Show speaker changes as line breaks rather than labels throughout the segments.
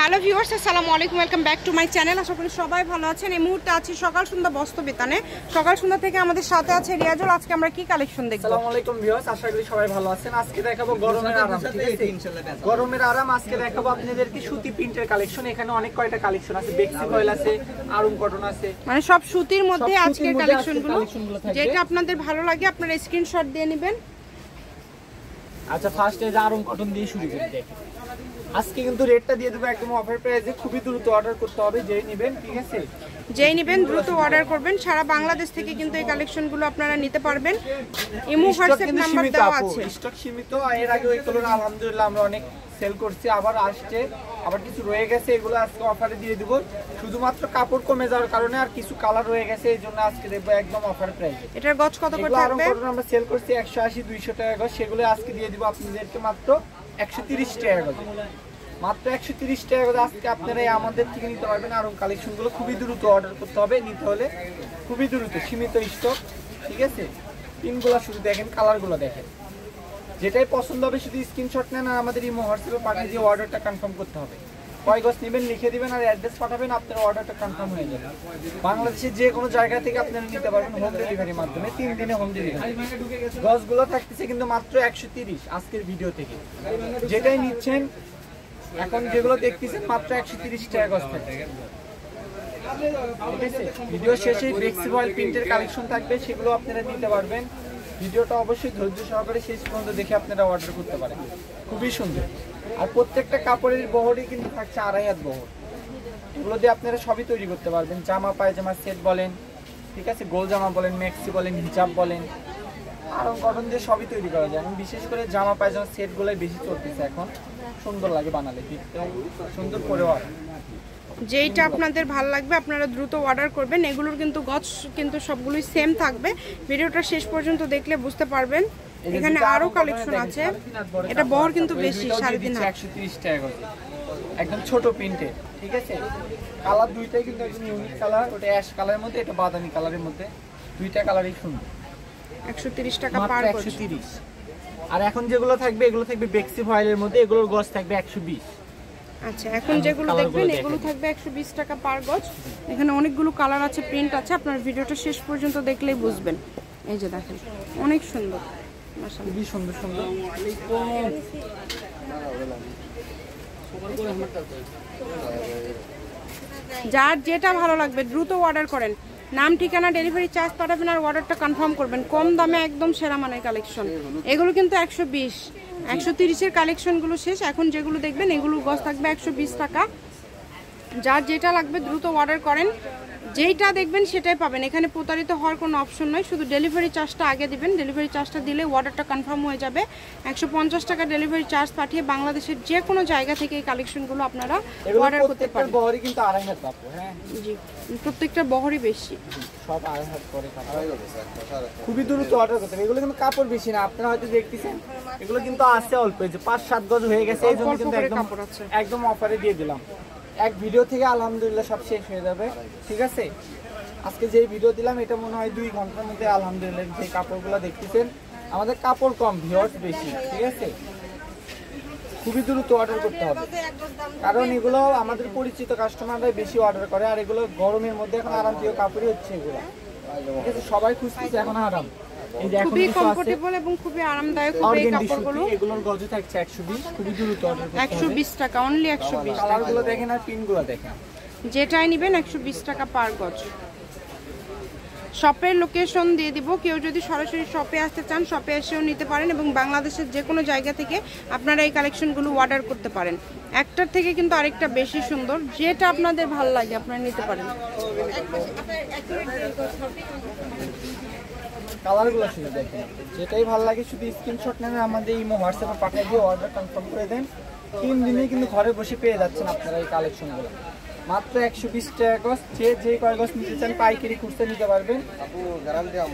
Hello viewers, আসসালামু আলাইকুম, welcome back to my channel. আশা করি সবাই ভালো আছেন। এই মুহূর্তে আছি সকাল সন্ধ্যা বস্ত্র বিতানে। সকাল সন্ধ্যা থেকে আমাদের সাথে আছে রিয়াজুল। আজকে আমরা কি কালেকশন দেখব?
আসসালামু আলাইকুম ভিউয়ার্স, আশা করি সবাই ভালো আছেন। আজকে দেখাবো গরমের আরাম, ঠিক আছে? ইনশাআল্লাহ গরমের আরাম। আজকে দেখাবো আপনাদেরকে সুতি প্রিন্টের কালেকশন। এখানে অনেক কয়টা কালেকশন আছে, বেক্সি ফয়েল আছে, আরং কটন আছে,
মানে সব সুতির মধ্যে আজকের কালেকশনগুলো। যেটা আপনাদের ভালো লাগে আপনারা স্ক্রিনশট দিয়ে নেবেন।
আচ্ছা, ফার্স্টে যে আরং কটন দিয়ে শুরু করি। দেখেন আজকে কিন্তু রেটটা দিয়ে দেবো একদম অফার প্রাইসে। খুবই দ্রুত অর্ডার করতে হবে, যেই নেবেন, ঠিক আছে?
যেই নেবেন দ্রুত অর্ডার করবেন। সারা বাংলাদেশ থেকে কিন্তু এই কালেকশনগুলো আপনারা নিতে পারবেন। ইমো হোয়াটসঅ্যাপ নাম্বার দেওয়া আছে।
স্টক সীমিত। এর আগে ওই কালার আলহামদুলিল্লাহ আমরা অনেক সেল করছি, আবার আসছে, আবার কিছু রয়ে গেছে, এগুলো আজকে অফারে দিয়ে দিব। শুধুমাত্র কাপড় কমে যাওয়ার কারণে আর কিছু কালার রয়ে গেছে, এই জন্য আজকে দেবো একদম অফার প্রাইসে।
এটার গজ কত করে থাকবে?
আমরা সেল করছি 180-200 টাকা গজ, সেগুলো আজকে দিয়ে দিব আপনাদেরকে মাত্র 130 টাকা গজ। মাত্র 130 টাকা গজ আজকে আপনারা আমাদের থেকে নিতে পারবেন। আরং কালেকশনগুলো খুবই দ্রুত অর্ডার করতে হবে, নিতে হলে খুবই দ্রুত, সীমিত স্টক, ঠিক আছে? পিনগুলো শুধু দেখেন, কালারগুলো দেখেন, যেটাই পছন্দ হবে শুধু স্ক্রিনশট নেন আর আমাদের এই হোয়াটসঅ্যাপে পাঠিয়ে দিয়ে অর্ডারটা কনফার্ম করতে হবে। কয় গজ নেবেন লিখে দিবেন আর অ্যাড্রেস পাঠাবেন, আপনার অর্ডারটা কনফার্ম হয়ে যাবে। বাংলাদেশের যে কোনো জায়গা থেকে আপনারা নিতে পারবেন হোম ডেলিভারির মাধ্যমে, 3 দিনে হোম ডেলিভারি। গজগুলো থাকতেছে কিন্তু মাত্র 130 আজকের ভিডিও থেকে। যেটাই নিচ্ছেন এখন, যেগুলো দেখতেছেন মাত্র 130 টাকা গজ থাকবে, ঠিক আছে? ভিডিও শেষে বেক্সি ফয়েল প্রিন্টের কালেকশন থাকবে, সেগুলো আপনারা নিতে পারবেন। ভিডিওটা অবশ্যই ধৈর্য সহকারে শেষ পর্যন্ত দেখে আপনারা অর্ডার করতে পারেন। খুবই সুন্দর। আর প্রত্যেকটা কাপড়ের বহরই কিন্তু থাকছে 2.5 হাত বহর। এগুলো দিয়ে আপনারা সবই তৈরি করতে পারবেন। জামা পায়জামা সেট বলেন, ঠিক আছে, গোল জামা বলেন, ম্যাক্সি বলেন, হিজাব বলেন, আরং কটন দিয়ে সবই তৈরি করা যায়। এবং বিশেষ করে জামা পায়জামা সেটগুলোই বেশি চলতেছে এখন। সুন্দর লাগে বানালে, সুন্দর করে
যেইটা আপনাদের ভালো লাগবে আপনারা দ্রুত অর্ডার করবেন। এগুলোর কিন্তু গজ কিন্তু সবগুলোই সেম থাকবে। ভিডিওটা শেষ পর্যন্ত দেখলে বুঝতে পারবেন। এখানে আরো কালেকশন আছে। এটা বহর কিন্তু বেশি, 3.5 হাত,
130 টাকা করে, একদম ছোট প্রিন্টে, ঠিক আছে? কালার দুইটাই কিন্তু একদম ইউনিক কালার। ওটা অ্যাশ কালারের মধ্যে, এটা বাদামি কালারের মধ্যে, দুইটা কালারই সুন্দর।
130 টাকা পার গজ।
130। আর এখন যেগুলো থাকবে এগুলো থাকবে বেক্সি ফয়েলের মধ্যে, এগুলোর গজ থাকবে 120।
আচ্ছা, এখন যেগুলো দেখবেন এগুলো থাকবে 120 টাকা পার গজ। এখানে অনেকগুলো কালার আছে, প্রিন্ট আছে, আপনার ভিডিওটা শেষ পর্যন্ত দেখলেই বুঝবেন। এই যে দেখেন, অনেক সুন্দর, মাশাআল্লাহ,
খুবই সুন্দর সুন্দর।
যার যেটা ভালো লাগবে দ্রুত অর্ডার করেন। নাম, ঠিকানা, ডেলিভারি চার্জ পাঠাবেন আর অর্ডারটা কনফার্ম করবেন। কম দামে একদম সেরা মানের কালেকশন। এগুলো কিন্তু 120, 130-এর কালেকশনগুলো শেষ। এখন যেগুলো দেখবেন এগুলোর গজ থাকবে 120 টাকা। যার যেটা লাগবে দ্রুত অর্ডার করেন, যেইটা দেখবেন সেটাই পাবেন। এখানে প্রতারিত হওয়ার কোনো অপশন নয়, শুধু ডেলিভারি চার্জটা আগে দিবেন। ডেলিভারি চার্জটা দিলে অর্ডারটা কনফার্ম হয়ে যাবে। 150 টাকা ডেলিভারি চার্জ পাঠিয়ে বাংলাদেশের যে কোনো জায়গা থেকে এই কালেকশনগুলো আপনারা অর্ডার করতে পারেন।
বহরই কিন্তু 2.5 হাত কাপড়, হ্যাঁ
জি, প্রত্যেকটা বহরই বেশি,
সব 2.5 হাত করে কাপড়। খুবই দ্রুত অর্ডার করতে হবে। এগুলো কিন্তু কাপড় বেশি না, আপনারা হয়তো দেখতেছেন এগুলো কিন্তু আছে অল্প, যে 5-7 গজ হয়ে গেছে, এই জন্য কিন্তু একদম অফারে দিয়ে দিলাম। এক ভিডিও থেকে আলহামদুলিল্লাহ সব শেষ হয়ে যাবে, ঠিক আছে? আজকে যে ভিডিও দিলাম এটা মনে হয় 2 ঘন্টার মধ্যে আলহামদুলিল্লাহ। যে কাপড়গুলো দেখতেছেন, আমাদের কাপড় কম, ভিউয়ার্স বেশি, ঠিক আছে? খুবই দ্রুত অর্ডার করতে হবে, কারণ এগুলো আমাদের পরিচিত কাস্টমাররাই বেশি অর্ডার করে। আর এগুলো গরমের মধ্যে এখন আরামপ্রিয় কাপড়ই হচ্ছে এগুলো, ঠিক আছে? সবাই খুঁজতেছে এখন আরাম। এই যে
খুবই কমফোর্টেবল এবং খুবই আরামদায়ক এই কাপড়গুলো।
এগুলোর গজ থাকছে 120, খুবই দ্রুত অর্ডার করতে হবে।
120 টাকা, অনলি 120 টাকা।
কালারগুলো দেখেন আর পিনগুলো দেখেন,
যেটাই নেবেন 120 টাকা পার গজ। শপের লোকেশন দিয়ে দিব। কেউ যদি সরাসরি শপে আসতে চান শপে এসেও নিতে পারেন এবং বাংলাদেশের যে কোনো জায়গা থেকে আপনারা এই কালেকশনগুলো অর্ডার করতে পারেন। একটার থেকে কিন্তু আরেকটা বেশি সুন্দর, যেটা আপনাদের ভালো লাগে আপনারা নিতে পারেন।
কালারগুলো শুধু দেখেন, যেটাই ভালো লাগে শুধু স্ক্রিনশট নেন, আমাদের ইমো হোয়াটসঅ্যাপে পাঠিয়ে দিয়ে অর্ডার কনফার্ম করে দেন। 3 দিনেই কিন্তু ঘরে বসে পেয়ে যাচ্ছেন আপনারা এই কালেকশনগুলো। মাত্র 120 টাকা গজ। যে কয় গজ নিতে চান পাইকারি খুঁজতে নিতে পারবেন।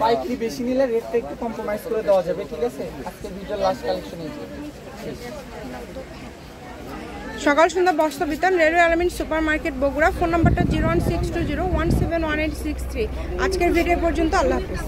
পাইকারি বেশি নিলে রেটটা একটু কম্প্রোমাইজ করে দেওয়া যাবে, ঠিক আছে? আজকে ভিডিওর লাস্ট কালেকশন এই যে।
সকাল সন্ধ্যা বস্ত্র বিতান, রেলওয়ে আলামিন সুপার মার্কেট, বগুড়া। ফোন নাম্বারটা 01620171863। আজকের ভিডিও পর্যন্ত, আল্লাহ হাফেজ।